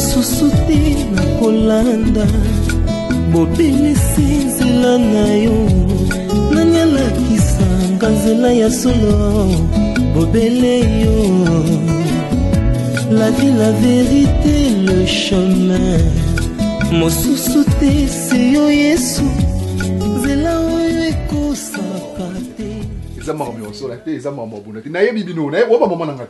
Mosusuti na kolanda bobele sinzela na yo nanyala kisanga nzela ya solo bobele yo la vie la vérité le chemin mosusuti c'est yo Yesu nzela oyo ekosaka te eza makambo ya osola te eza makambo ya buna te nayebi bino nayebi oba mama na ngai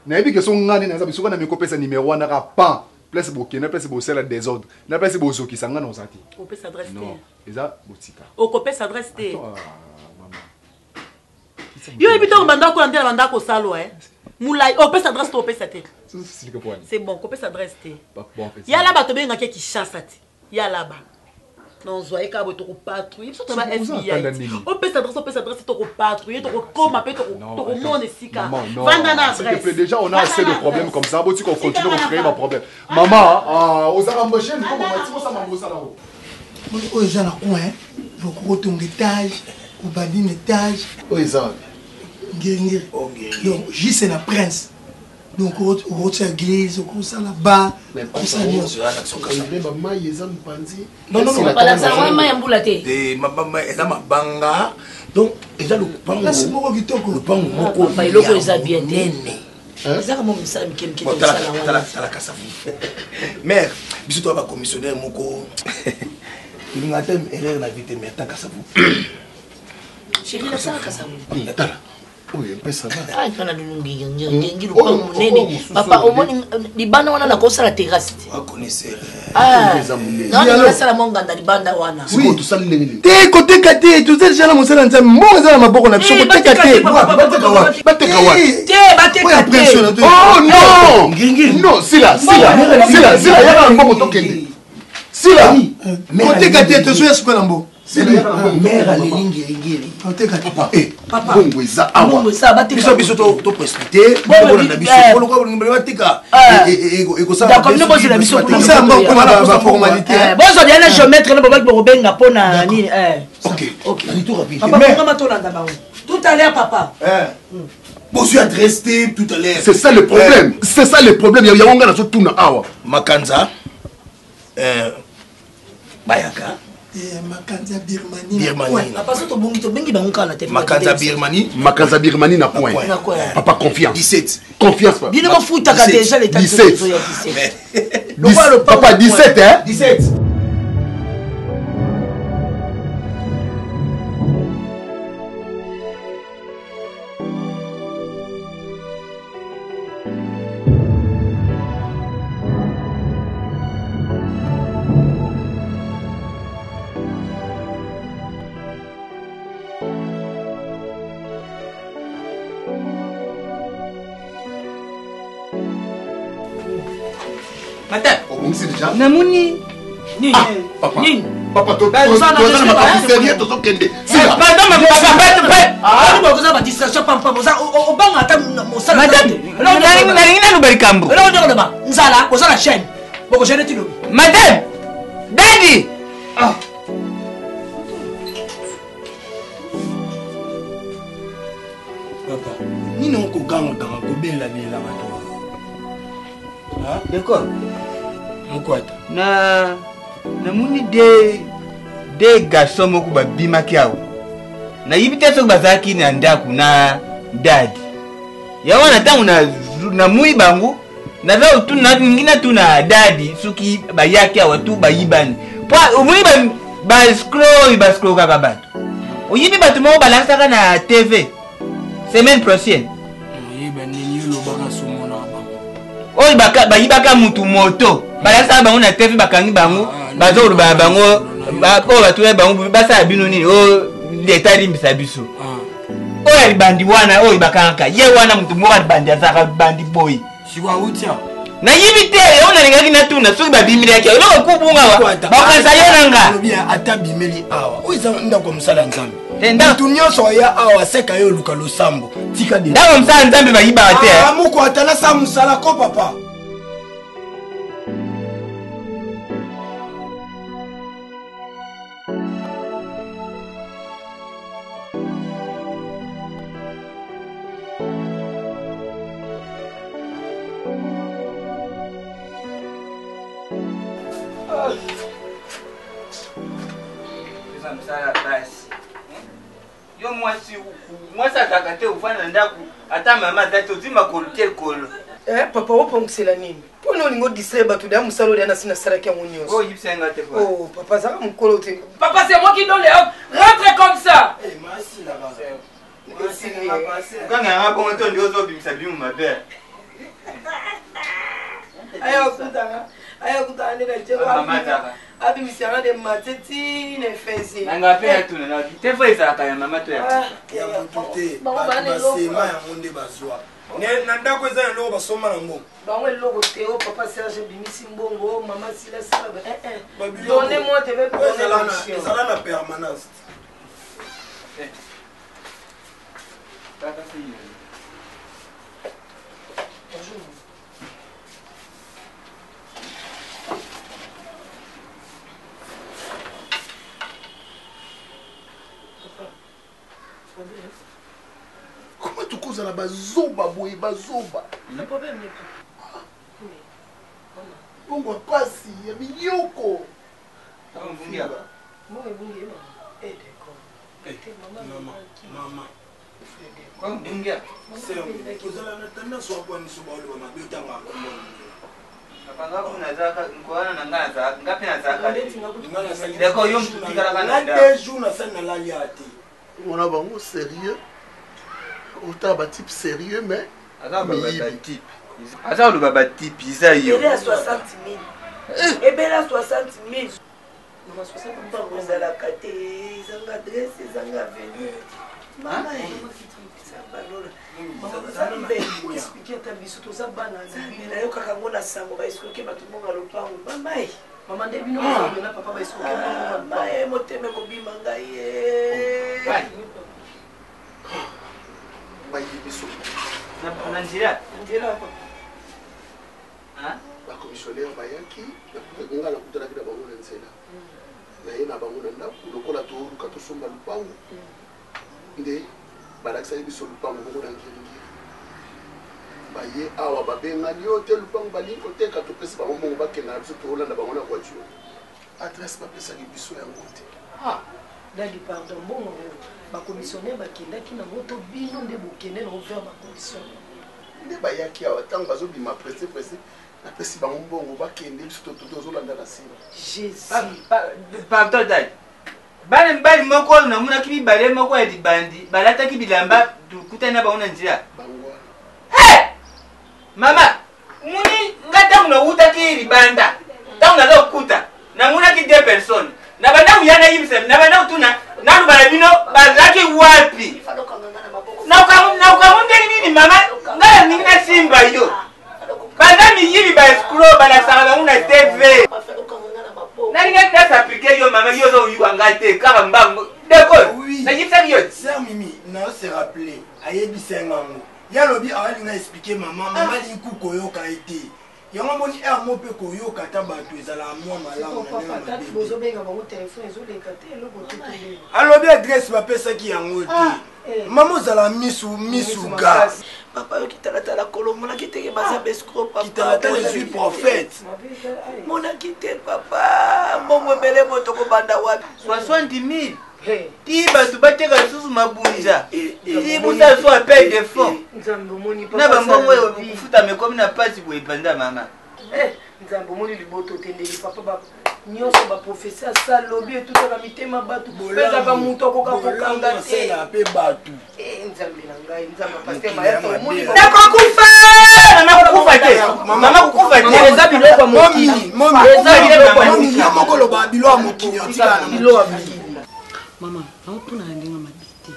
nayebi ke so ngani na nzabi soka na mikopesa numéro wana ka pan place bokena place bosala désordre na place bozokisa nga na ozati kopesa adresse te non eza botika okopesa adresse te mama yo ebito bandako na ndela bandako salo mulai opesa adresse te opesa te c'est bon kopesa adresse te yala bato bengaki Kinshasa te yala ba non zoye ka boto ko patrouiller surtout ba FBI opesa adresse to ko patrouiller to ko koma pe to ko monde sika vanda na adresse. S'il te plaît, déjà on a assez de problèmes comme ça boti ko continuer à créer ma problème maman aux embaucher comme on ça mambosa là haut oyo eza na coin faut kotonga étage ko badine étage oyo eza ngengiri donc juste na prince donc au retour église au ça là-bas ça maman yeza mpanzi non pas ça maman yambula te de maman eza mabanga donc eza le pango là c'est moko kitoko le pango moko pa iloko eza bien nene eza comme ça miki to sala wana sala kasafu mère biso to ba commissionnaire moko il ngata erreur na vite mais tant kasafu chérie la sala kasafu tala. oui un peu ça va ah kana lungi ngi lupango munene papa omoni libanda wana na kosa la terrasse wa connaisseur non sala monga nda libanda wana siko to sala lengeli te côté kate tu sais déjà mon sala nzambe mo za na maboko na biso côté kate bateka wa te oh non non sila yaka mboko tokende sila côté kate to so yesu na mbo mère alingiri côté kate papa bongo eza awa biso to précipiter na biso polo ko ngibele batika eko ça d'accord nous bosser la biso pour ça bon comme la formalité bozo bien géomètre na babaki bobenga pona nini ok allez tout rapide papa ngama to landa bawo tout à l'heure papa bosu adresse tout à l'heure c'est ça le problème ya wonga na so tuna awa makanza bayaka Makanza Birmanie. Papa so to bongi to bengi bango kana te. Makanza Birmanie na point. Papa confiance. 17. Confiance pas. Bien mo futa ka déjà l'état de 17. Papa 17 hein? 17. Namuni ni papa to na sérieux to kende sila madame papa bokoza ba distraction papa boza obanga ata mosala madame na lubali kambu lo ndo ba nzala boza la chaîne boko chaîne tilo madame daddy papa nini on ko ganga ko bela bela mato d'accord mokwata na muni de garçon moko babimaki awo nayibi te soki bazalaki na ndako na dadi ya wana ntango na mui bango naza ningi natuna dadi soki bayaki awa tu bayibani po omoni bascro kaka bato oyibi bato moko balakisaka na tv semaine prochaine oyo bayibaka mutu moto balakisaka bango na tv bakangi bango bazoloba bango oyo batuna bango basala bino nini oyo leta limbisa biso oyo libandi wana oyo bakangaka ye wana mutu moko libandi azalaka bandi boyi nayibi te oyo nalingaki natuna soki babimilaki eloko kubungawa bakanisa yo nanga ata bimeli awa oyo eza ndako mosala nzambe mutu nyonso oya awa aseka yo oluka losambo tika ndako mosala nzambe bayibaka te moko atala sa mosala ko papa Yo mwasi akakate ufana ndaku ata mama tati ozima koluke kolo. Papa opongusela nini? Mpona olingo distraire bato deya mosala oyo na sina salaki yango nyonso. Oyibisenga te kwa. Oh, papa zaka mokolo te. Papa, c'est moi qui donne les hommes. Rentre comme ça. Kanga nga bongo to ndio zobimisa bimu mabe. Ayo kutanga ndeka cheko. Mama taka. Abi misana de mateti ne fezi. Nanga pe atuna na tefo isaka ya mama to ya. Ya mutute. Basema ya monde bazwa. Na ndako eza eloko basoma na mbongo. Bango eloko te o papa Serge bimisi mbongo mama sila sala. Donnez-moi te vais donner l'action. Ezala na permanence. Tata si. Bonjour. Comment tu causes la bazoba boy bazoba? Le problème n'est pas. Bongo pasi ya miyoko. Mbungia. Moi ebungi mama. D'accord. Mama. Kwa mbungia. C'est ozala na tendance wa kwa niso ba ole ba betanga komona. Apanga kuna zaka nkoana na ngana zaka ngapi na zaka. Ngana sali. Deko yo mtukikala kana nda. Na 2 jours na sana la liati. On a vraiment sérieux. Autant un type sérieux, mais. Asa le baba type, isa yo. Il est à 60 000. Et bien là, 60 000. Nous avons 60 000. Vous allez la carte, ils ont l'adresse, ils ont la venue. Maman, ça va là. Maman, ça va expliquer ta vie, surtout ça va. Il y a un peu de sang, on va expliquer tout le monde à l'opéra. Maman, maman, dès que nous avons papa va expliquer. Maman, moi, je me combine mangaïe. Nanjira. Ba commissionnaire bayaki nga la kutana kida bango na nzela na ye na bango na ndako lokola to luka to somba lupango nde balakisa biso lupango bongo na ngiri baye awa babengani yo te lupango balingi koteka topesi bango bongo bakenda na biso toolanda bango na voiture adresse bapesaki biso yango te. Dali pardon bon ba commissionnaire bakendaki na moto bino nde bokende na ouvert ba commissionnaire nde bayaki awa ntango bazobima presse na pesi bango mbongo bakende biso tozolanda na nsima. Jésus Pardon dai. Bali moko na muna kibi bale moko ya dibandi balataki bilamba tukutana bango na njira. Bango. Mama, muni ngata muna utaki ribanda. Tanga lo kuta. Na muna ki 2 personnes. Na banda uyana yibise na banda utuna na bala bino bazaki wapi? Na ukamunde nini mama? Ngaya nini na simba yo? Banda mi yibi ba scroll bala sala una TV. Na ninga tasa appliquer yo mama yo zo yuwa ngate kaka mbango. D'accord. Na yibisa yo. Sœur Mimi, na se rappeler ayebisa ngango. Ya lobi awali na expliquer maman lingu koyoka été. Yango moni mo pe koyoka ta bato ezala mwa malamu na papa bozo benga bango téléphone ezoleka te eloko te toleba. Alobi adresse bapesaki yango te. Maman ozala misu ga. Papa yo kitala kolomona kiteke baza bescro papa. Kitala je suis prophète. Mona kite papa. Mbongo bele moto ko banda wapi? 60 000. Ti batu bateka susu mabunja. Ti busa so appel de fonds. Nzambo moni papa. Na bambongo kufuta mekomi na pasi boye banda mama. Nzambo moni liboto tendeli papa ba. Nyonso ba professeur ça lobby tout ça mitema batu. Pesa ka muto ko ka kokanga te. Na pe batu. Nzambe na ngai nzamba pasteur maya to moni. D'accord kufa. Mama kufa te. Eza biloko mokili. Mami ya mokolo ba bilo mokili otika na bilo abiki. Maman, on peut n'a rien à m'habiter.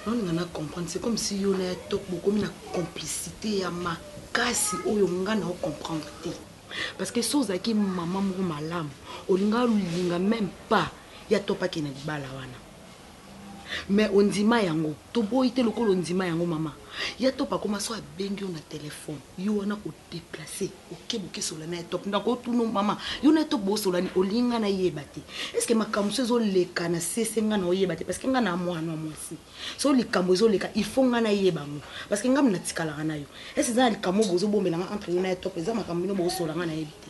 On a comprendre. C'est comme si on est top beaucoup de complicité à ma casse où on a comprendre. Parce que chose qui maman mou malam, on n'a même pas. Il y a top qui n'a pas la wana. Mais on dit ma yango. To boy te loko on dit ma yango maman. Il y a top à commencer à bengi on a téléphone. You on a au déplacer. Ok boké sur la net top. Ndako tout non maman. You na top bo sur la ni olinga na yebati. Est-ce que ma kamsezo le kana sesenga na yebati parce que nga na moi no moi si. So li kambozo le ka il faut nga na yebango parce que nga mna tikala na yo. Est-ce que za li kamo bozo bombela nga entre na top za ma kambino bo sur la nga na yebiti.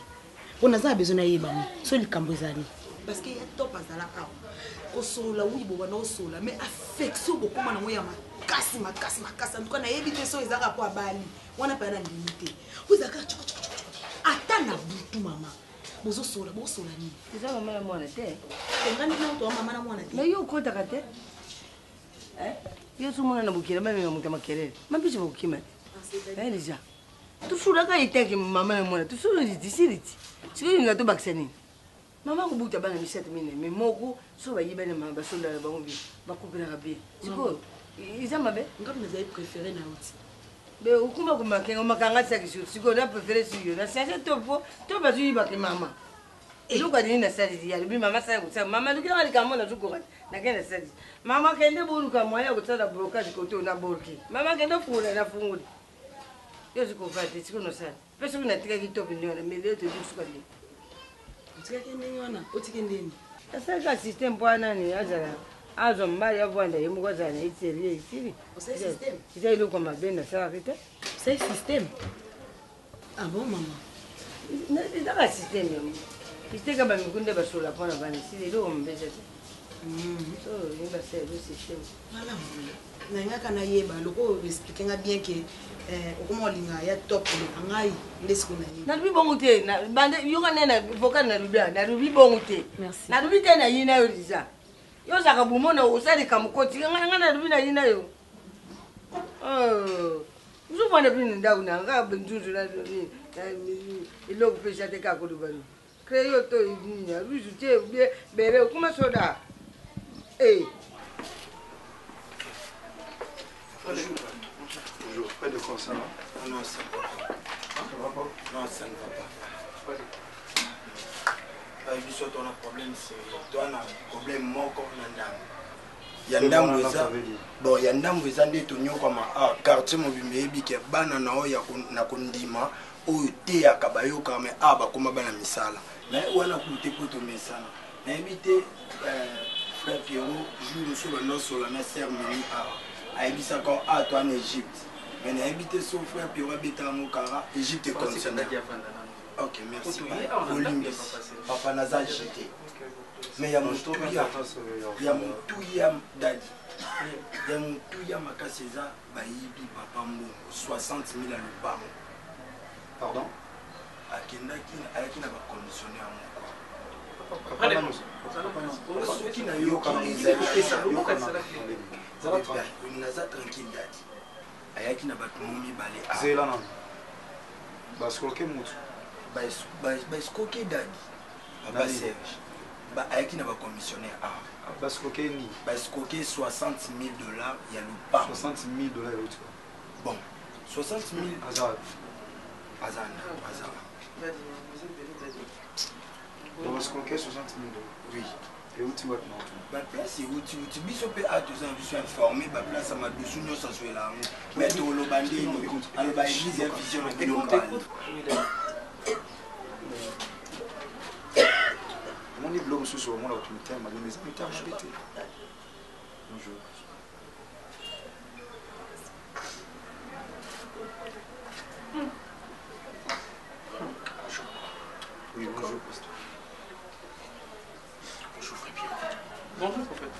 On a besoin de yeba. So li kambozali. Parce que y a top azala ka. Ko sola oui bo bana sola mais affection beaucoup mana moya makasi. En tout cas na yebite so ezaka po abali. Wana pa na limité. Uzaka ata na butu mama. Bozo sola ni. Eza mama ya mwana te. Ngani na to mama na mwana te. Mais yo kota kate. Yo sumuna na bukira mama ngamuta makelele. Mambisi bukima. Déjà. Tu fous là quand il était que maman et moi, tu fous là d'ici. Tu veux une to vacciner. Maman ko buta bana mi 7000 mais moko so ba yibana ma ba so la ba ngombi ba ko bina rabie. Siko iza mabe ngapi naza préféré na uti. Be ukuma ko makenga makanga tsaki siko na préféré sur na c'est to ba zu ba ke mama. Elo ka dini na sali ya bi mama sa ko sa mama lukira ka kamo na zuko na kenda sali. Mama kende bulu ka moya ko tsala blocage ko to na borki. Mama kende fula na funguli. Yo ziko fati siko no sali. Pesa kuna tika kitopi ndio na mele to zuko kali. Utika kende yona utike ndeni. Asa ka system bwana ni azala. Azo mbali avwanda yemukoza na itserie itiri. C'est système. Kita ilo kwa mabenda sawa kita. C'est système. Ah bon maman. Na ka system yo. Kiteka ba mikunde ba sola pona bani sile ilo mbeza. So ni ba c'est le système. Voilà. Nanga kana yeba loko expliquer nga bien que okoma linga ya top ngai ndesiko na ni. Na rubi bongote na bande yo kana na voka na rubi bongote. Merci. Na rubi tena yina yo liza. Yo saka bumona usali kamukoti nga na rubi na yina yo. Uzo bwana bini ndaku na nga benzuzu na ilo kupesha teka ko dubani. Créo to idinya ruzu te bere kuma soda. Bonjour, pas de quoi ça va? Non, ça ne va pas. Ça va pas? Non, ça ne va pas. Biso ton problème c'est toi na problème moko na ndambo. Ya ndambo eza bon ya ndambo eza nde to nyoko ma quartier mobimbe ebike bana na oya na kondima oyo te ya kabayoka me bakoma bana misala. Mais wana kute poto mesana. Na ebite frère Pierrot joue sur le nom sur la sœur Mimi Aïbisa quand toi en Égypte. Mais na ebite son frère Pierrot beta mokara Égypte est concernée. Ok, merci. Papa Naza jeté. Mais il y a mon touya dadi. Il y a mon touya makaseza bayibi papa mbo 60 000 à l'ubar. Pardon? Akenda qui n'a pas conditionné à mon corps. Après les qui n'a eu aucun Naza tranquille dadi. Ayaki n'a pas moumi balé. C'est là non. Parce que mutu. Baskoke dadi Baba Serge Aiki n'a pas commissionné Baskoke ni Baskoke $60 000 il y a le pas $60 000 l'autre. Bon 60 000 Hazard. Baskoke $60 000. Oui. Et où tu vas maintenant? La place est où tu biso pe a tous en vision informé ba place à ma dessous nous ça soit là mais to lo bandi alors ba église et vision globale. Mon niveau le sur mon autorité m'a donné mes amis. Bonjour. Oui, bonjour, pasteur. Bonjour frère Pierre. Bonjour prophète.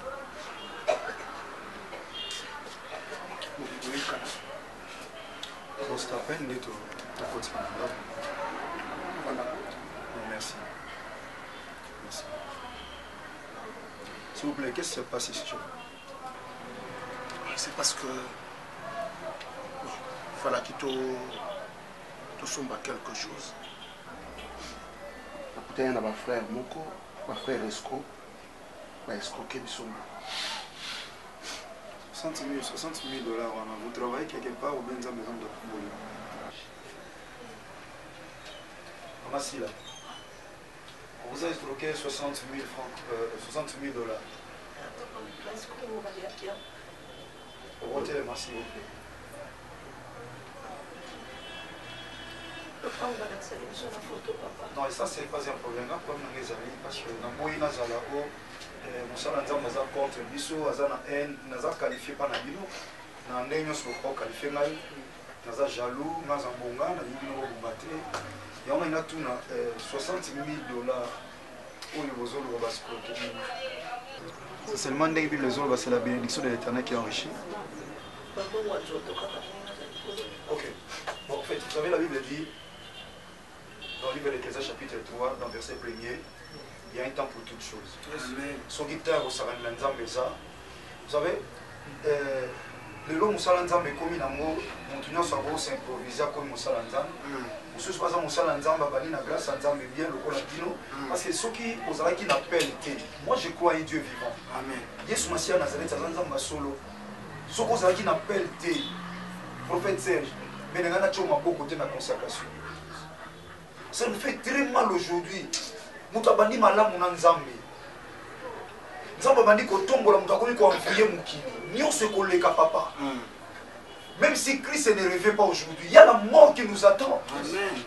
On se rappelle de ton quotidien. Voilà. Merci. Merci. S'il vous plaît, qu'est-ce qui se passe ici? C'est parce que il fallait qu'il te sombre quelque chose. Il y a un frère Moko, un frère Esco, un escroqué de sombre. $60 000, vous travaillez quelque part ou bien dans la maison de Boulou? Voici là. On vous a escroqué 60 000 francs, $60 000. Remontez les masses, s'il vous plaît. Non, et ça, c'est pas un problème. Comme les amis, parce que dans le pays, mosala nzambe aza contre biso aza na haine naza qualifié pa na bino na ndenge nyonso koqualifie ngai naza jaloux naza mbonga nalingi bino kobomba te yango ina tuna 60 000 dollars oyo bozoloba bascroquer. C'est seulement ndenge Bible ezoloba, c'est la bénédiction de l'Éternel qui enrichit. Ok. Bon, en fait, vous savez, la Bible dit, dans le livre d'Ecclésias chapitre 3, dans le verset 1er, il y a un temps pour toutes choses. Son guitare au Saran Lanzambeza. Vous savez, le long Moussala Nzambe commis dans mon tunnel sur vos s'improviser comme Moussala Nzambe. Vous savez, pas Moussala Nzambe, Bani na grâce à Nzambe bien le Colatino. Parce que ceux qui osera qui n'appellent, moi je crois en Dieu vivant. Amen. Yesu Massia Nazareth, Nzamba solo. Ceux qui osera qui n'appellent, prophète Serge, mais il y a beaucoup de consacration. Ça nous fait très mal aujourd'hui. Mutabandi malamu na Nzambe. Nzambe bandi ko tombola mutakoni ko envoyer mukini. Nyonso koleka papa. Même si Christ ne revient pas aujourd'hui, il y a la mort qui nous attend. Amen.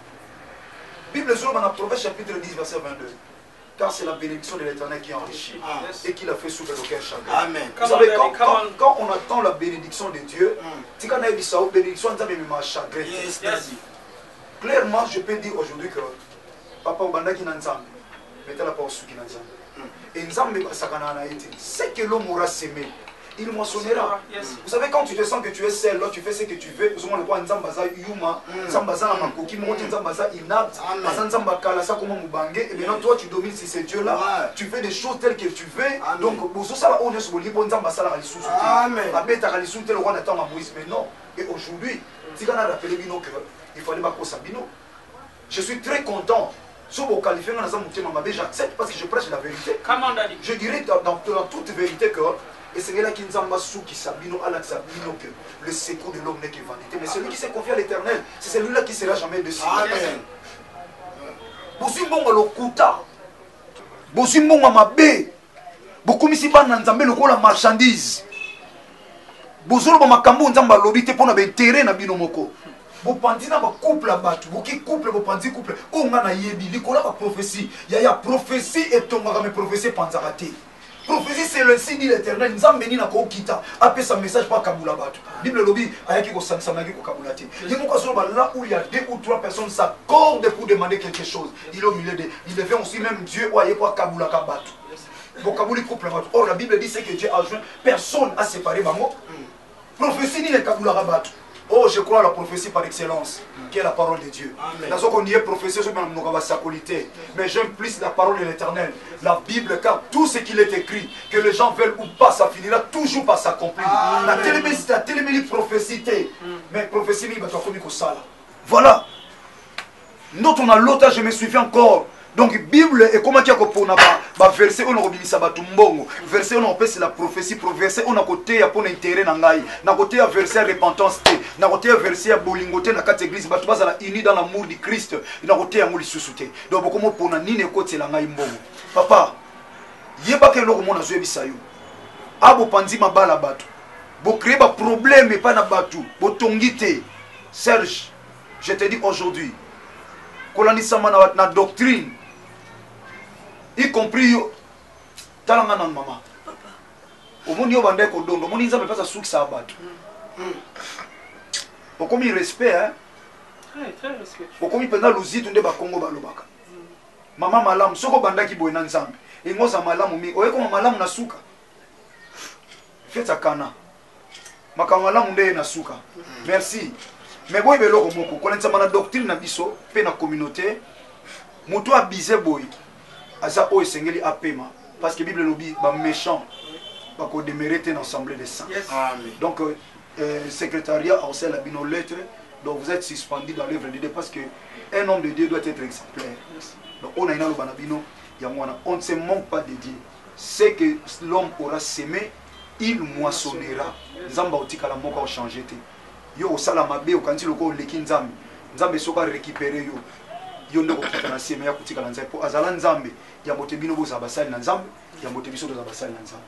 Bible sur dans Proverbe chapitre 10 verset 22. Car c'est la bénédiction de l'Éternel qui enrichit et qui l'a fait souffrir aucun chagrin. Amen. Vous savez, quand on attend la bénédiction de Dieu, c'est quand on a dit ça, bénédiction de Dieu, mais chagrin. Clairement, je peux dire aujourd'hui que papa Obandaki Nanzambe, mettez la parole sur Nanzambe. Et Nzambe, ce que l'homme aura semé, il moissonnera. Vous savez, quand tu te sens que tu es seul, là, tu fais ce que tu veux. Vous savez, Nzambaza Yuma, Nzambaza Namakoki, Nzambaza Inapte, Nzamba Kalasa, comment Moubangue. Et maintenant, toi, tu domines sur ces dieux-là. Tu fais des choses telles que tu veux. Donc, Bozo Sala, on est sur le libre, Nzambaza la Ralisou. Amen. La bête à Ralisou, tel roi n'attend à Moïse. Mais non. Et aujourd'hui, si on a rappelé Bino que il fallait pas Bino. Je suis très content. Si vous qualifiez, j'accepte parce que je prêche la vérité. Je dirais dans toute vérité que et c'est là qu'il Nzamba sou qui sabino ala sabino que le secours de l'homme n'est que vanité. Mais celui qui s'est confié à l'Éternel, c'est celui-là qui sera jamais déçu. Amen. Bosimbonga lokuta. Bosimbonga mabe. Bokumisi ba na Nzambe lokola marchandise. Bozolo ba makambo Nzamba lobite pona ba intérêt na bino moko. Bopandi na ba couple à batu, boki couple bopandi couple. Onga na yebi likola ba prophétie. Ya prophétie et tomba me prophétie panzarate. Prophétie c'est le signe de l'Éternel. Nzambeni na ko kita. Appelle sa message pas kabula batu. Bible lobi ayaki ko sansamaki ko kabulati. Yemo solo là où il y a 2 ou 3 personnes s'accordent pour demander quelque chose. Il est au milieu de il devait aussi même Dieu ou aye quoi kabula ka batu. Bon kabuli couple batu. Or la Bible dit c'est que Dieu a joint personne à séparer bango. Prophétie ni le kabula ka batu. Oh, je crois à la prophétie par excellence, qui est la parole de Dieu. Dans ce qu'on dit, prophétie, mais j'aime plus la parole de l'Éternel, la Bible, car tout ce qu'il est écrit, que les gens veulent ou pas, ça finira toujours par s'accomplir. La télémélie prophétie, mais prophétie, voilà. Notre on a l'autre, je me souviens encore. Donc, Bible, et comment tu as compris, verset on a obimisa batumbongo, verset on a opé c'est la prophétie, verset on a côté à pon intérêt nangai, na côté à verset repentance té, na côté à verset à bolingoté na quatre églises, batu bazala uni dans l'amour du Christ, na côté à mouli susuté. Donc comment pona nini côté la ngai mbongo. Papa, yeba ke loko mona zoe bisayo. Abo pandi mabala batu. Bo créer ba problème et pas na batu, bo tongité. Serge, je te dis aujourd'hui, kolanisa na doctrine. Y compris talanga na mama. Omoni yo bande ko dondo, omoni nzambe pesa suki sa batu. Okomi respect hein. Très respect. Okomi pena luzitu nde ba Kongo ba lobaka. Mama malamu soko bandaki boye na nzambe. Ingoza malamu mi, oyeko malamu na suka. Feta kana. Maka malamu nde na suka. Merci. Mais boy beloko moko, kolenza mana doctrine na biso pe na communauté. Muto abize boy. Asa o esengeli apema parce que Bible lobi ba méchant ba ko démériter dans l'assemblée des saints. Amen. Donc secrétariat a aussi la bino lettre, donc vous êtes suspendu dans l'œuvre de Dieu parce que un homme de Dieu doit être exemplaire. Donc on a une bana bino ya mwana, on ne se manque pas de Dieu. C'est que l'homme aura semé, il moissonnera. Nzamba otika la moko changer té. Yo osala mabe okanti loko leki nzambe. Nzambe soka récupérer yo. Yondo ko kitana sema ya kutika la nzambe po azala nzambe ya bote bino boza basali na nzambe ya bote biso doza basali na nzambe.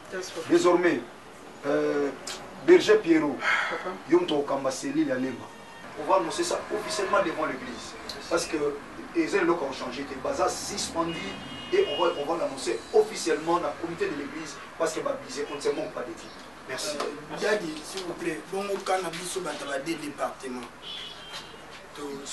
Désormais Berger Pierrot yom to kamba selile ya lemba. On va annoncer ça officiellement devant l'église parce que les élèves ont changé de baza suspendu et on va l'annoncer officiellement dans le comité de l'église parce que on ne se manque pas de Dieu. Merci. Daddy, s'il vous plaît, bon au cannabis sur 2 départements.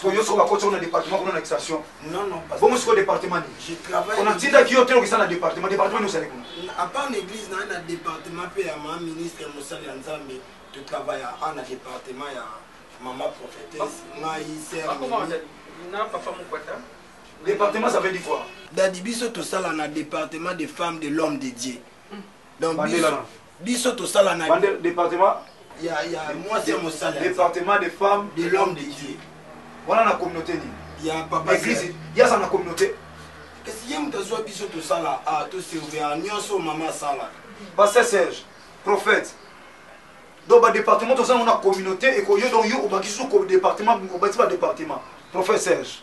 Parce que yo côté on a département on a extension. Non non parce bon c'est quoi département je travaille on a dit qui hôtel qui ça dans département nous c'est à part l'église dans un département puis à ma ministre Moussali Nzambe tu travailles en département ya maman prophétesse ngai sert comment na papa Mukwata département ça veut dire quoi dadi biso to sala na département des femmes de l'homme de Dieu donc biso to sala na département il y a moi c'est Moussali département des femmes de l'homme de Dieu. Voilà la communauté. Il y a papa église, il y a ça dans la communauté. Qu'est-ce qu'il y a mutazo biso to sala ah to servir nyonso maman sala. Pasteur Serge, prophète. Donc le département tout ça on a communauté et que yo donc yo obaki sous département obaki pas département. Prophète Serge.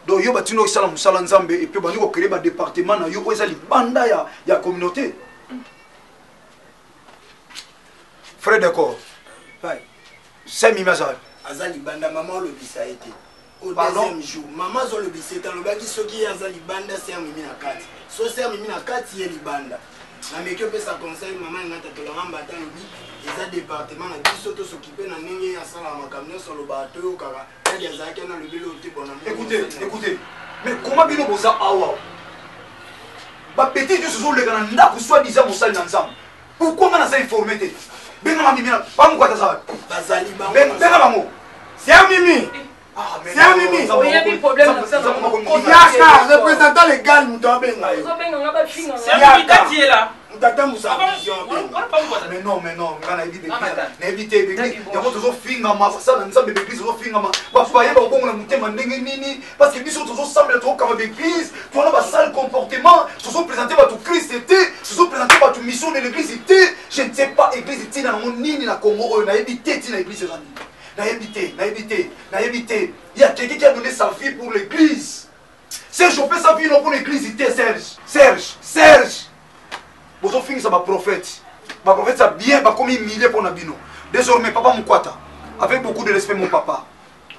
Donc yo batino sala musala nzambe et puis bani ko créer ba département na yo ezali banda ya communauté. Frère d'accord. Pai. C'est mimazal. Azali banda maman le bisa été. Au deuxième jour, maman zo le bisa été le baki soki azali banda c'est mimi na kati. So c'est mimi na kati yeli banda. Na meke pe sa conseil maman ngata to langa mbata lobi eza département na biso to s'occuper na nenge ya sala makamne sur le bateau kaka. Il y a zaki na le belo te bona. Écoutez. Mais comment bino boza awa? Ba petit Dieu se zo le kana ndako soit disant mosali na nzambe. Pourquoi on a ça informé? Benga mimi na pas mkwata ça. Bazali bango. Benga bango. C'est un mimi. C'est un mimi. Il y a des problèmes. Yaka, représentant légal Moutambenga. C'est un mimi qui est là. Tata Moussa. Mais non, kana éviter. Na éviter bébé. Yango tozo finga ma ça na nzambe bébé tozo finga ma. Ba foyer ba bongo na mutema ndenge nini parce que biso tozo semble trop comme l'église, pour na ba sale comportement, tozo présenter ba tout Christ était, tozo présenter ba tout mission de l'église était. Je ne sais pas église était na nini na Congo, na éviter ti na église ezani. Na éviter. Il y a quelqu'un qui a donné sa vie pour l'église. Serge, on fait sa vie non pour l'église était Serge. Bozo fingi ça ba prophète. Ba prophète ça bien ba comme milliers pour nabino. Désormais papa Mukwata avec beaucoup de respect mon papa.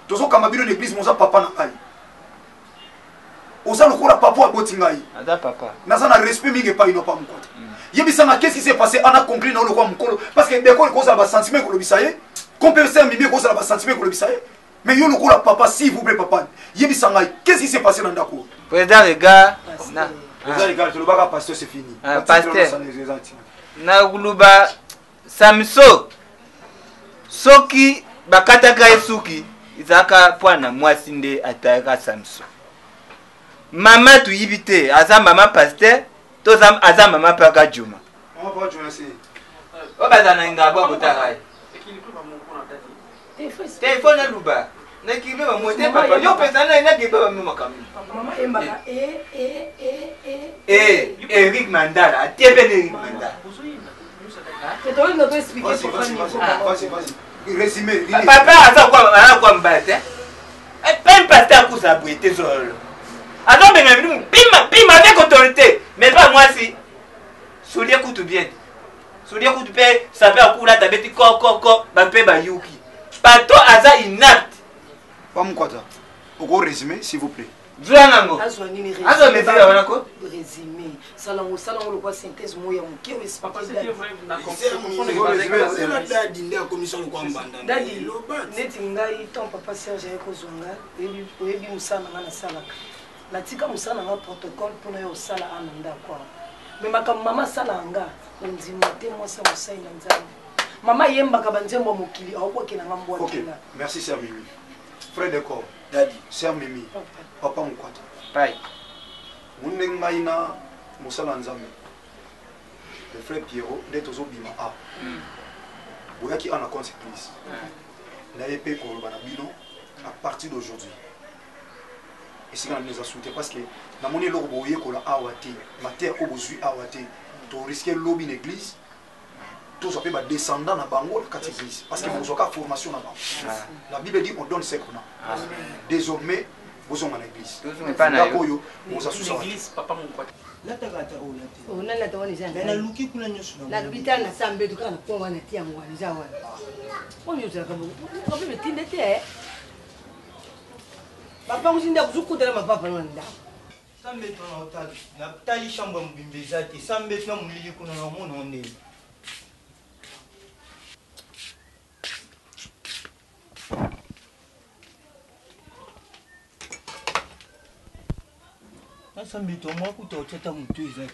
Tozo kama bino l'église moza papa na ngai. Oza lokola papa aboti ngai. Ada papa. Naza na respect mingi pa ino pa Mukwata. Yebisanga qu'est-ce qui s'est passé ana conclu na lokwa mukolo parce que décor cause ba sentiment ko lobisaye. Compérer mimi cause ba sentiment ko lobisaye. Mais yo lokola papa s'il vous plaît papa. Yebisanga qu'est-ce qui s'est passé dans ndako? Président les gars. Les gars, tu le bagas pasteur c'est fini. Pasteur. Na guluba Samso. Soki bakataka esuki izaka pwana mwasi nde ataka Samso. Mama tu yibite aza mama pasteur to aza mama paka Juma. Mama paka Juma c'est. Obaza na ngaba botakai. Téléphone na luba. Na kibe ba mote papa yo pesa na ina kibe ba mama kamini. Mama embaka Eric Mandala, atebe Eric Mandala. C'est toi qui nous expliquer pourquoi vas-y. Résumé. Papa a quoi m'battre. Même pasteur pour sa boîte solo. Alors ben pima avec autorité, mais pas moi si. Soulier coûte bien. Soulier coûte paye, ça fait coup là tabeti ko ba pe ba yuki. Pato aza inapte. Pas mon quoi ça. Au résumé s'il vous plaît. Zuanango. Azwani résumé. Salango le quoi synthèse moya muke we papa c'est la dadi nda commission le quoi mbanda. Dadi neti ngai ton papa Serge ko zonga ebi musana na salaka. Natika musana na protocole pour yo sala ananda quoi. Mais maman sala nga ndima te moi ça musai na nzambe. Mama yemba ka banzembo mokili akwa kina ngambo wa kila. Merci Sir Mimi. Frère de corps. Dadi, Sir Mimi. Papa Mukwata. Pai. Munde ngaina musala nzambe. Le frère Pierrot d'être bima a. Boyaki ana conséquence. Na épée ko bana bino à partir d'aujourd'hui. Et c'est quand nous a souhaité parce que na moni lo boye ko la awate, ma terre ko bozui awate. To risquer lobby une église. Tout ça peut être descendant dans Bango, la église. Parce que vous avez formation là-bas. La Bible dit on donne ce qu'on a. Désormais, vous avez l'église. Vous avez l'église, papa mon pote. Là, tu as on a la donne les gens. La lubita na sambe du kana kwa wana tia mwa ni zawa. On y uza kama. Kwa vile tinde te. Papa mshinda kuzuku tena mapapa nanda. Sambe tuna otali. Na tali shamba mbimbezati. Sambe tuna mulili kuna na mwana onde. Asa mito mwa kutoteta mtu izati.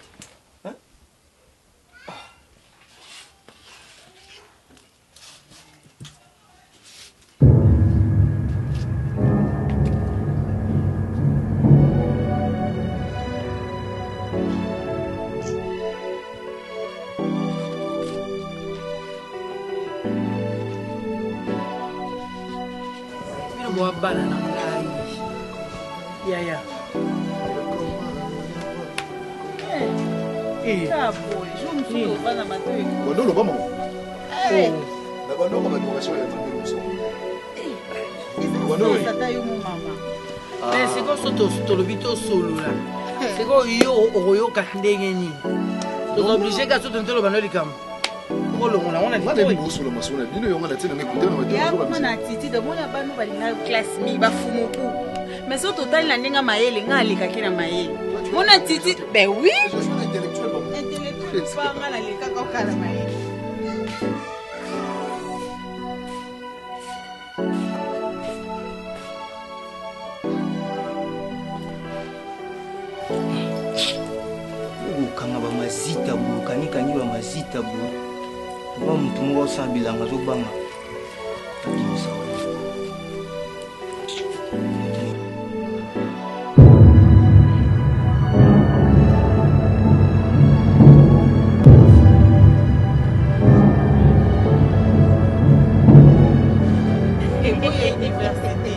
Bana na ngai. Ya. Ah boy, je me bana matwe. Bondolo ba mama. Na bondolo ba ndoka shoya mabelo so. Bondolo tata yo mama. Mais c'est quoi soto tolobito solo là. C'est quoi yo oyoka ndenge ni. Tu es obligé ka soto ntelo bano likam. Olongola on a dit. Mane bosolo masona bino yonga na tsena ngekuta na matelo. Ya kuma na titi de mona bano balina classe mi ba fumo ku. Mais so total na ndenga mayele ngalika kina mayele. Mona titi ben oui. Intellectuel pas ngala leka ka kala mayele. Kanga ba mazita bu kanika ni ba mazita bu ba mtu mwa sabilanga zo banga akimisa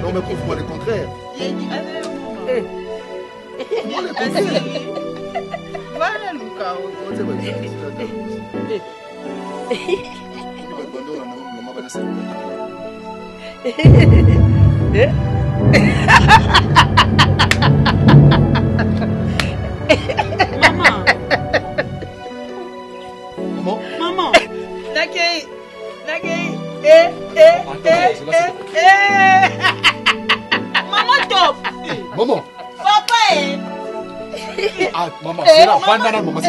Non mais prouve-moi le contraire. Moi le contraire. Voilà Luca. Maman. Nakei. Maman top. Maman. Papa. Ah maman, c'est la bandana maman.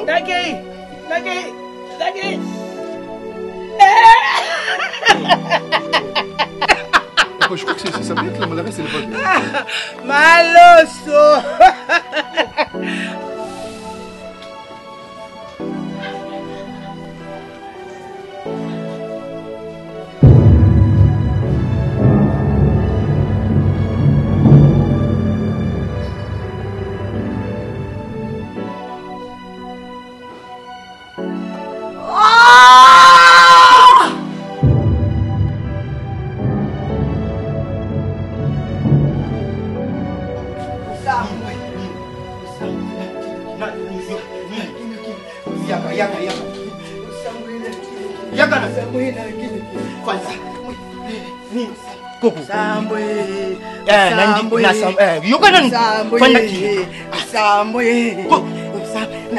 Nakei. Je crois que c'est ça peut être la maladie, c'est le vol. Maloso.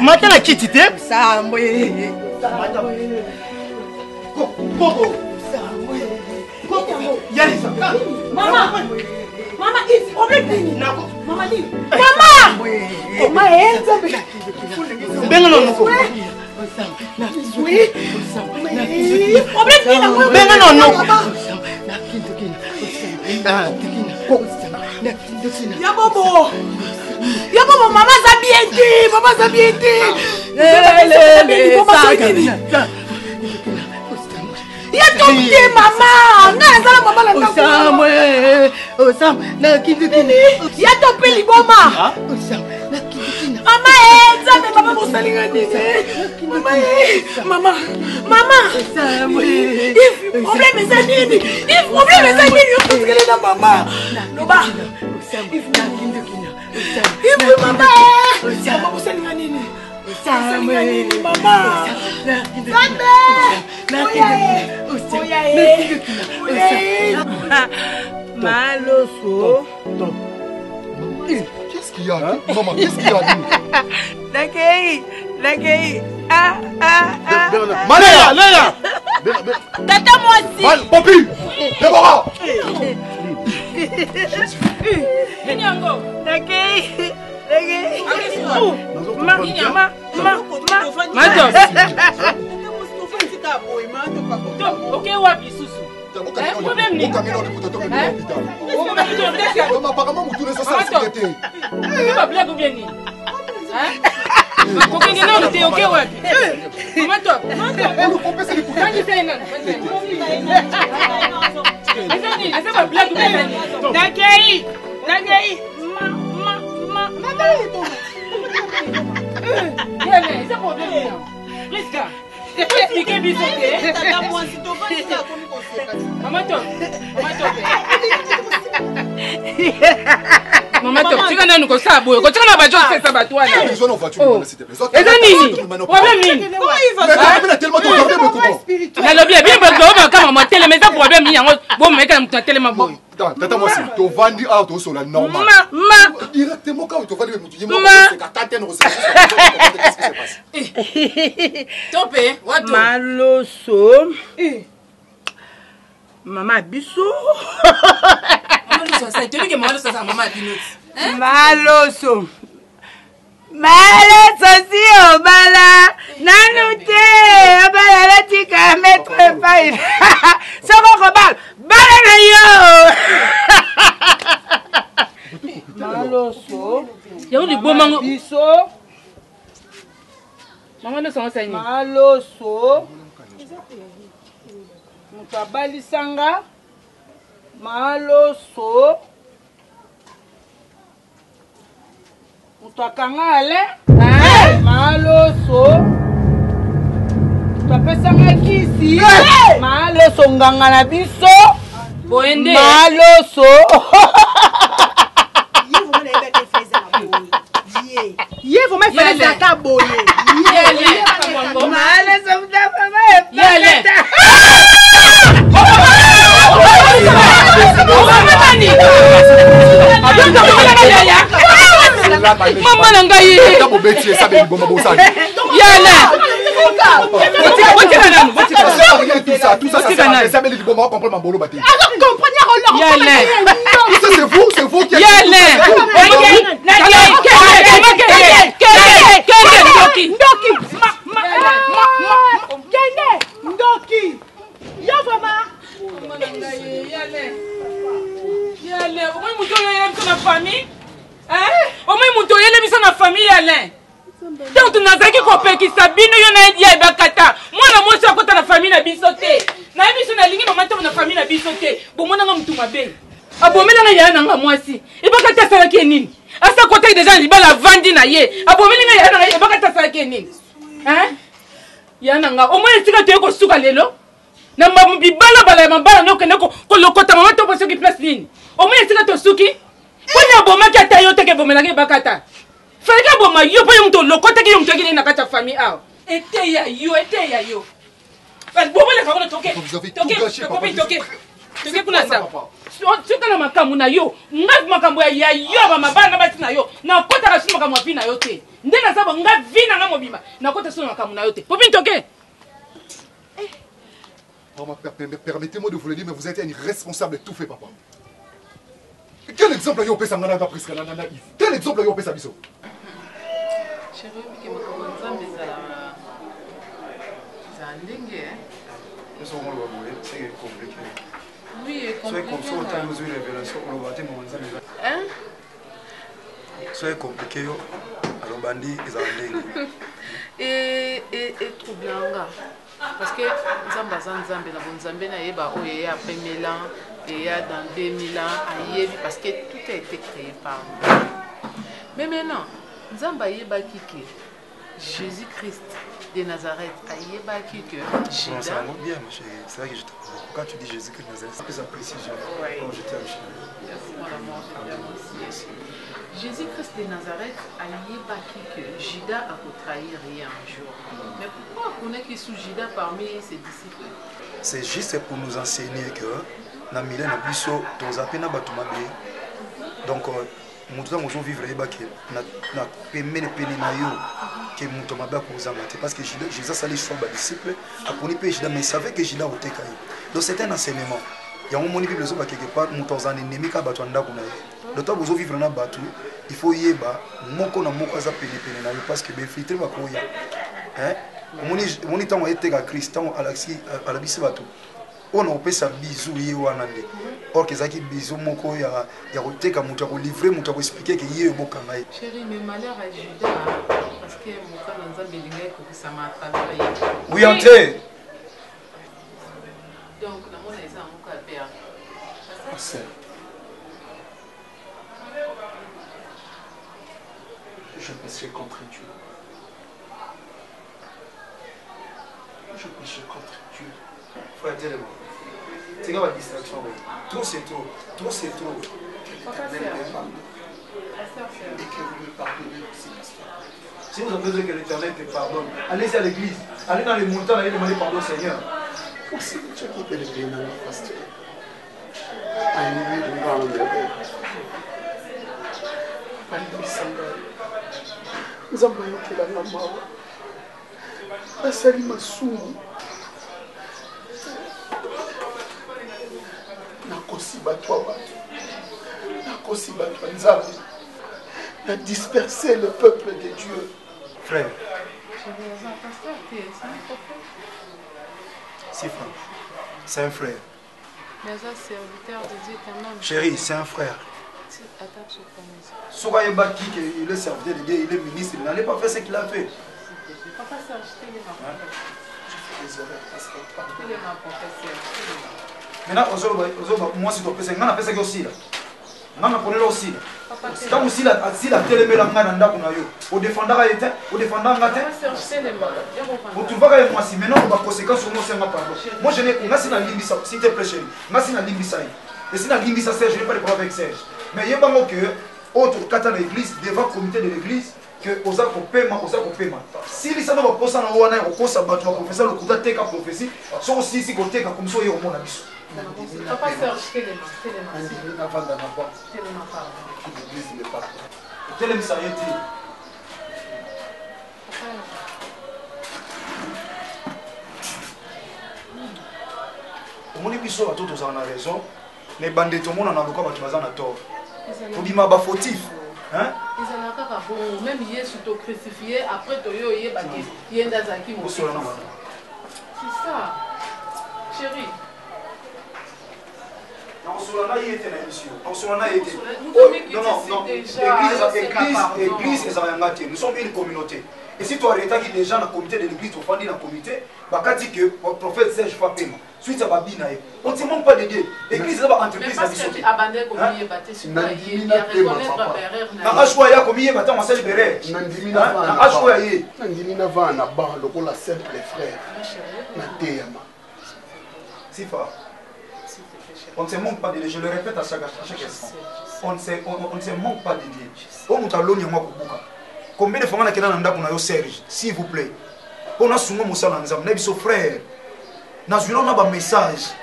Matala kiti te Mama, it's already. Mama, leave. Mama, hands up. benga no ko benga no Ya bobo, mama Zabienti. Ya tomte mama, nga zala mama la ndako. Osam na kindukini. Ya tope liboma. Mama nzambe mama mosalinga nini? Mama. If problème eza nini? Yokusikele na mama. Loba. If mama. Mama mosalinga nini? Mama. Maloso. Qu'est-ce qu'il y a? Maman, qu'est-ce qu'il y a? Nakei. Léa. Tata moi aussi. Popi. Déborah. Ninyango. Nakei. Ok, wapi susu. Problème ni. Apparemment, vous tournez ça sans sécurité. C'est pas blague ou bien ni. Hein? Kokenge na uti okay wapi? Mama top. Kanyi tena. Asa ba blague ou bien ni? Nakei. Yele, c'est problème. Risca. C'est pas expliquer bisoté. Mama top. Maman, tu vas nous faire ça, boy. Quand tu vas faire ça, ça va toi. Ils ont une voiture, s'il te plaît. Et ça, Nini. Problème, Nini. Mais tu tellement de problèmes, comment? Alors, bien, comme moi, télé, mais ça, problème, il y a un bon mec, tu as tellement bon. Attends, moi, si tu vends du auto sur la normale. Directement, quand tu vas dire, tu dis, moi, c'est qu'à ta tête, qu'est-ce qui se passe? Topé, what? Maloso. Maman Bissou. Maloso. Maloso si obala. Nanute. Obala la tika mettre faille. Soko kobal. Bala na yo. Maloso. Y'a des beaux mango. Bisso. Maman ne s'en enseigne. Maloso. Mukabali sanga. Maloso. Mutakanga ale. Maloso. Tapesanga kisi. Maloso nganga na biso. Boende. Maloso. Ye vous me faites la taboye. Maloso mutapama. Yele. Maman nangai. Yala. Tout ça, c'est vous qui donc nazaki kopekisa bino yo na ya bakata mwana mwasi akota na famille na biso te na biso na lingi mama na famille na biso te bomona nga mutu mabe abomela nga ya nanga mwasi ebakata salaki nini asa kota déjà libala vandi na ye abomela nga ya nanga ebakata salaki nini hein ya nanga o moins tika te ko suka lelo na mabibala bala mabala no kene ko lokota mama to poso ki place nini o moins tika to suki konya bomaki ata yo te ke bomela nga ebakata Fais bon ma yo pas yo mto lokota ki yo mto ki na kata famille a. Ete ya yo. Fa bo le ka toke. Toke kuna sa. Tu kana makamu na yo. Nga makambo ya yo ba mabana bati na yo. Na kota ka sima kama pina yo te. Ndena sabo nga vina nga mobima. Na kota sima makamu na yo te. Popi toke. Permettez-moi de vous le dire, mais vous êtes irresponsable de tout fait, papa. Quel exemple yo pesa ngana pris kana na Yves? Quel exemple yo pesa biso? Chérie, que ma nzambe za ndenge. Eso on va voir, c'est compliqué. Oui, c'est compliqué. C'est comme ça autant nous révélation on va te mon nzambe. Hein? C'est compliqué yo. Alors bandi za ndenge. Et troublanga. Parce que nzamba za nzambe na bonzambe na yeba oye ya pemela. Et il y a dans 2000 ans, parce que tout a été créé par nous. Mais maintenant, Nzamba yeba kike Jésus-Christ de Nazareth a yeba kike Jida. Ça va bien, ma chérie. C'est vrai que je te quand tu dis Jésus-Christ de Nazareth, c'est plus en précision. Oui. Je t'aime, chérie. Merci, mon amour. Jésus-Christ de Nazareth a yeba kike Jida a trahi rien un jour. Mais pourquoi on est qui sous Jida parmi ses disciples? C'est juste pour nous enseigner que na milé na biso tozapena batumabe donc mutu ngo vivre ebake na pemene pene na yo que mutu mabe akozanga te parce que Jésus sali choix ba disciple aponi pe Jésus mais savait que Jésus oteka ye donc c'est un enseignement ya on moni bible zo ba quelque part mutu ozana ennemi ka batu ndako na ye donc to bozo vivre na batu il faut yeba moko na moko za pene pene na yo parce que be filtre ba koya hein moni tango eteka Christ tango alaxi alabisi batu on opesa bizu ye wana nde or que ezalaki bizu moko ya koteka moto ya kolivre moto ya koexplike ke ye ebokanga ye. Chérie, mais malheur à Judas, parce que mon frère dans un bélingue, ça m'a attrapé. Oui, entrez. Donc, la monnaie est en mon cas. Je péchais contre Dieu. Je péchais contre Dieu. Frère, tellement. C'est quoi la distraction? Trop c'est trop. Trop c'est trop. Et que vous me pardonnez aussi, pasteur. Si vous avez besoin que l'Éternel te pardonne, allez à l'église. Allez dans les montagnes, allez demander pardon au Seigneur. Aussi, tu as coupé le bien dans le pasteur. Allez, nous allons le faire. Allez, Sangha. Nous avons été dans la mort. Asali masumu. Nakosi batwa batu. Nakosi batwa nzambe. Na disperser le peuple de Dieu. Frère. C'est frère. C'est un frère. Mais ça, serviteur de Dieu quand même. Chérie, c'est un frère. Soka Yebaki, il est serviteur de Dieu, il est ministre, il n'allait pas faire ce qu'il a fait. Papa Serge, je t'ai maintenant, moi, si tu peux, c'est un peu aussi là. Nana ponela aussi. Quand aussi la télémela ngana ndako na yo. O défendra été, o défendra ngate. O tu vas moi si maintenant on va conséquence sur moi c'est ma pardon. Moi je n'ai ngasi na limbisa s'il te plaît chérie. Ngasi na limbisa. Et si na limbisa Serge, je n'ai pas de problème avec Serge. Mais il y a pas que autre kata na l'église devant comité de l'église que oza ko paiement. Si les sana ba posa na wana ko kosa batu ba professeur le kuta teka prophétie, so aussi si ko teka comme so yo mona biso. Papa Serge, tellement. Tellement ça y est. Omoni biso bato tozala na raison, mais bande tomona na loka bato baza na tort. Tobima ba fautif. Hein? Ils ont encore bon, même hier sur to crucifié après to yo yé ba ki yenda zaki mo. C'est ça. Chérie. Non, cela n'a été na émission. Non, cela n'a été. Non. Église est en gâté. Nous sommes une communauté. Et si tu arrêtes qui déjà dans le comité de l'église, tu fais dans le comité, bah quand tu que le prophète Serge fait paiement. Suite à Babina, on ne te manque pas d'aider. L'église est pas entreprise. Parce que tu abandonnes comme il est battu sur toi, il a reconnaître la barrière. N'achoua ya comme il est battu en salle berère. N'achoua ya. Nandimina va na ba lokola simple frère. Na teyama. C'est fort. On ne se manque pas de Dieu, je le répète à chaque instant. On ne se manque pas de Dieu. On nous a l'onnier moi kubuka. Combien de fois on a quelqu'un dans la Serge, s'il vous plaît. On a souvent mon salam nzam, n'a biso frère. N'a zulon na ba message.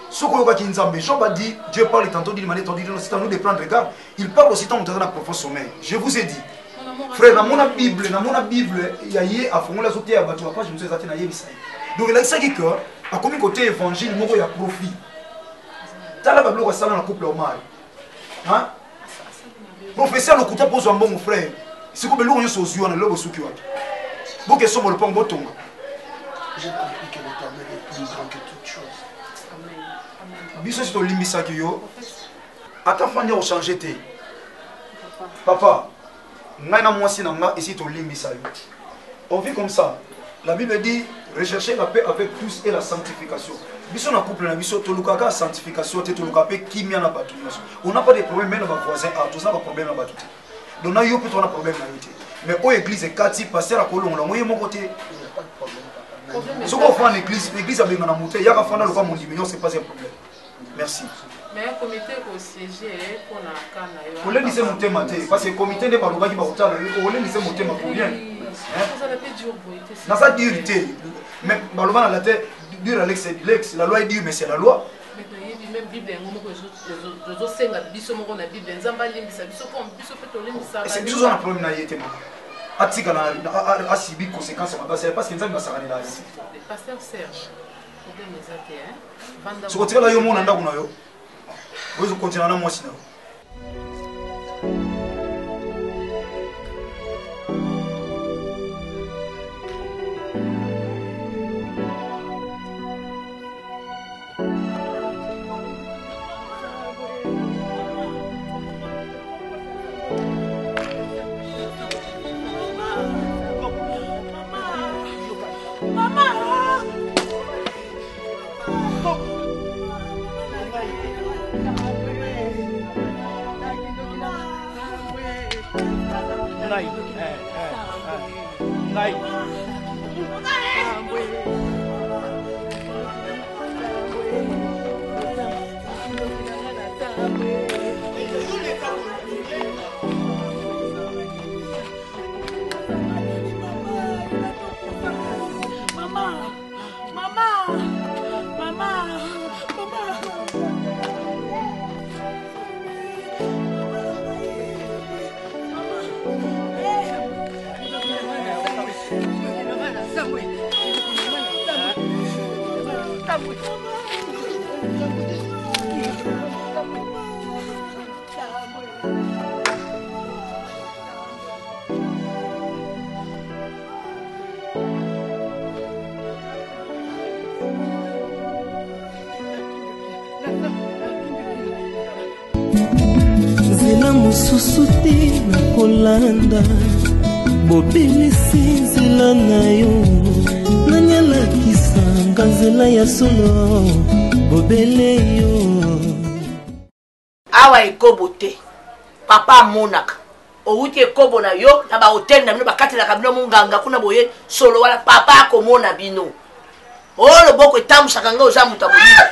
Ce qu'on a dit nzambe, Jean va dire Dieu parle tantôt dit manière tantôt dit c'est à nous de prendre garde. Il parle aussi tant dans la profond sommeil. Je vous ai dit. Frère, dans mon Bible, il y a yé à fond la zoté à bateau après je me suis attaché na yebisa. Donc là ça qui que à comme côté évangile, moko ya profit. Tala ba bloko sala na couple normal. Hein? Professeur le kuta pose un bon frère. Si vous voulez que vous ayez le souki wapi. Vous que sommes le pont botonga. J'ai compris que l'Éternel est plus grand que toute chose. Amen. Biso si to limbisa ki yo. Ata fanya o changer te. Papa, ngai na mwasi na nga ici to limbisa yo. On vit comme ça. La Bible dit rechercher la paix avec tous et la sanctification. Biso na couple na biso to lukaka sanctification te to lukape kimia na batu. On n'a pas de problème même avec voisins, tous n'a pas de problème na batu. Donc là, il y a un problème. Mais au l'église, c'est Kati, pasteur à Colombo, il y a mon côté. Ce qu'on fait en église, l'église a besoin de monter. Il y a un enfant dans le monde, ce n'est pas un problème. Merci. Mais un comité au siège pour la canne. Pour les lycées monter matin, parce que le comité n'est pas le bas qui va monter, pour les lycées monter pour bien. Ça n'a pas dur, dans sa dureté. Mais Baloma la tête, dur à l'ex, la loi est dure, mais c'est la loi. Même Bible, les autres scènes, la Bible, la Bible, les emballés, c'est toujours un problème. Atika a subi conséquences parce que nous avons sarani là. Pasteur Serge, problème est ça. Si vous tirez là, vous avez vous continuez à moi sinon. ngai. Nzela mosusu te nakolanda bobelisi nzela na yo nanyalakisanga nzela ya solo bobele yo awa ekobo te papa amonaka outi ekobo na yo na bahotel na bino bakatelaka bino monganga kuna boye solo wana papa akomona bino oyo loboko etambusaka nga oza moto aboyiba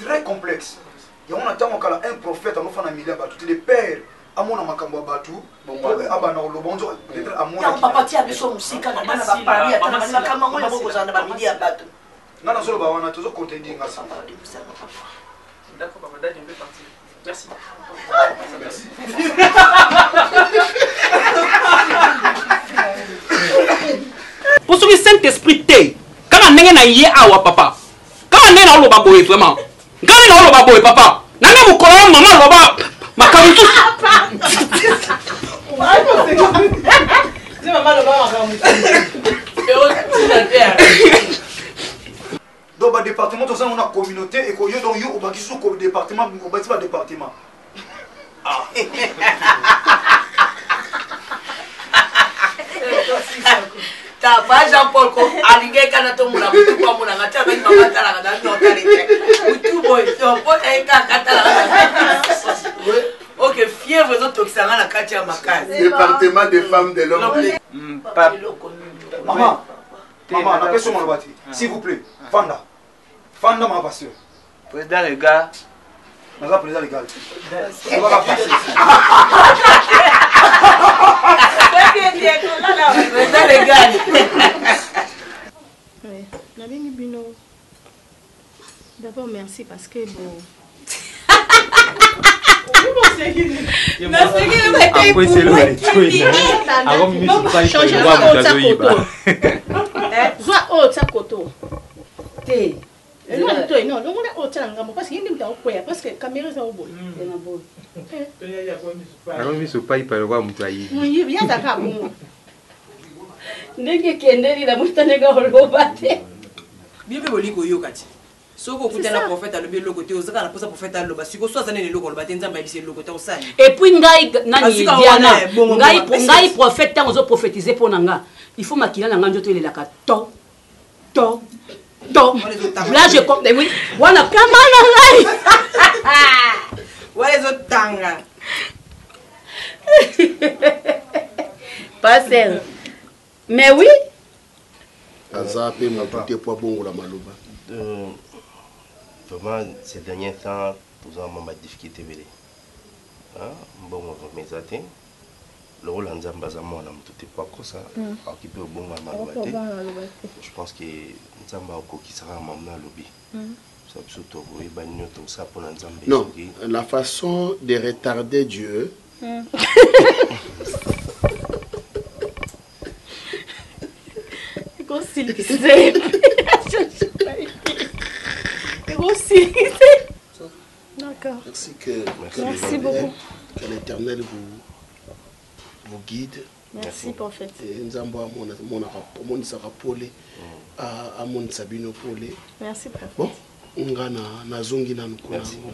Très complexe. Il y a un prophète, un tout les pères, à mon amakambo batu, abana le bonjour, peut-être à mon papa tia biso musika na bana ba parler atana bana kama ngona boko zana ba midi ya batu. Nana solo ba wana toujours contending ngasa. D'accord papa, dad, je vais partir. Merci. Merci. Pour ce Saint-Esprit té, quand on est na yé awa papa. Quand on est na lo baboy vraiment. Quand on est na lo baboy papa. Na me mo kola maman lo ba makamu tout. C'est maman lo ba makamu. Dans le département, on a une communauté et qu'on y a dans le département, on bâtit pas département. Ta va Jean-Paul ko alinge kana to mula mutu kwa mula ngata ba mama tala kana no talite. Mutu boy to po eka katala. OK, fièvre zo toxanga na kati ya makasi. Département des femmes de l'homme. Maman, maman, la question mon bâti. S'il vous plaît, Fanda. Fanda ma pasteur. Président les gars. On va président les gars. On va passer. Président les gars. Oui, Nabini Bino. D'abord merci parce que bon. Après c'est le avant de me pas changer non, non, on a autant parce qu'il n'y a pas parce que caméra ça au bout. Alors mais ce pas il peut voir mutayi. Oui, bien d'accord bon. Ndenge kendeli la mutanega holobate. Bien boliko yokati. Soko kutana prophète alobi lokote ozaka na posa prophète aloba siko so azane loko lobate nzamba ibise lokote osani. Et puis ngai nani Diana ngai prophète tant ozo prophétiser pour nanga. Il faut makila nanga njoto ile la ka to. Là je compte oui. Voilà kamana ngai. Wale zo tanga. Passer. Mais oui. Aza pe mo tout poids bongo la maloba. Vraiment, ces derniers temps, nous avons des difficultés. Bon, mes athées, le rôle en Zambazamo, on a tout est pas comme ça. Je pense que Zamba qui sera un moment lobby. Non, la façon de retarder Dieu. D'accord. Merci beaucoup. Que l'Éternel vous guide. Merci prophète. Merci prophète. Bon,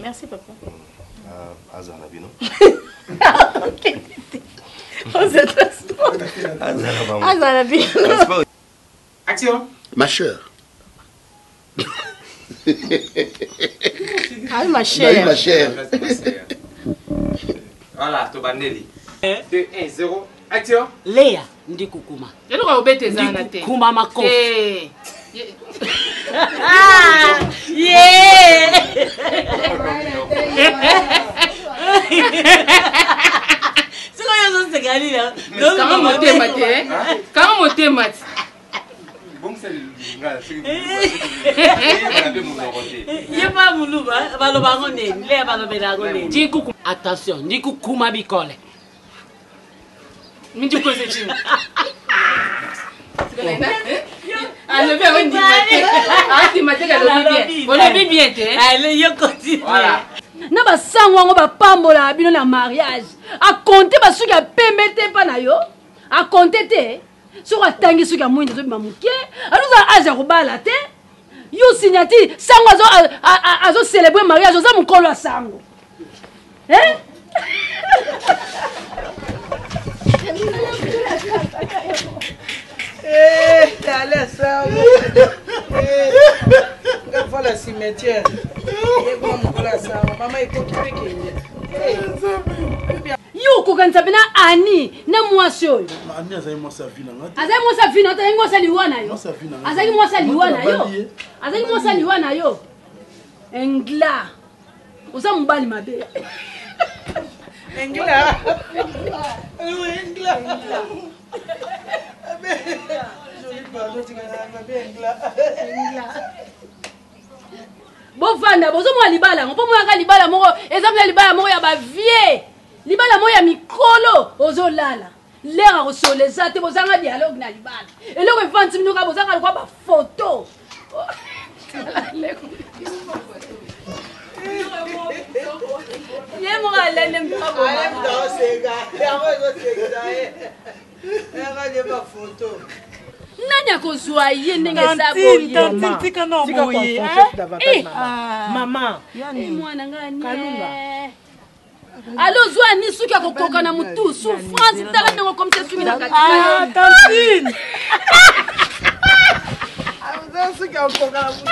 merci papa. Azana bino. On se transporte. Action. Ma chère. Ah, ma chère. Ma chère. Voilà, Tobandeli. 2, 1, 0. Action. Léa, ndi kukuma. Yelo ka obete zana te. Kuma mako. Eh. Yeah. Siko yozo segali la. Kama motema te. Kama motema te. Yepa muluba, baloba ngone, Léa balobela ngone. Ndiku attention, ndiku kuma bikole. Mindi ko se chini. Enlevé un dimaté. Ah, dimaté qu'elle le bien. On le bien, t'es. Allez, yo continue. Voilà. Na basango ngo bapambola bino na mariage. A compter basuki a pemete pa na yo. A compter te. Sur atangi suki a mwindi zo bimamuke. Aluza aja kobala te. Yo signati sango azo célébrer mariage oza mukolo a sango. Eh? Allez, ça. Va la cimetière. Maman est occupée. Yo kokanisa pena ani na mwasi oyo. Ani azali mwasi avina ngati. Azali mwasi avina azali mwasi aliwa na yo. Mwasi avina. Azali mwasi aliwa na yo. Azali mwasi aliwa na yo. Engla. Oza mbali mabe. Engla. Engla. Bovanda bozo mwa libala ngo pomo yaka libala moko ezamna libala moko ya ba vie libala moko ya mikolo ozo lala lera ko soleza te bozanga dialogue na libala eloko efanti mino ka bozanga kwa ba photo ye mo ga lele mpabo nani akozwa ye ndenge eza boye mama mwana ngani alo zwa ni suki akokoka na mutu souffrance tala ndenge komisa suki na katikati tantine suki akokoka na mutu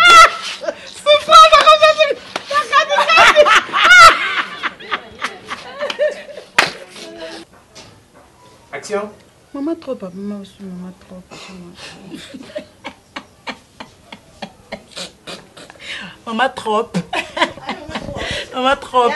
souffrance akomisa suki na katikati. Action. Maman trop, papa, maman aussi, maman trop. Maman trop. Maman trop.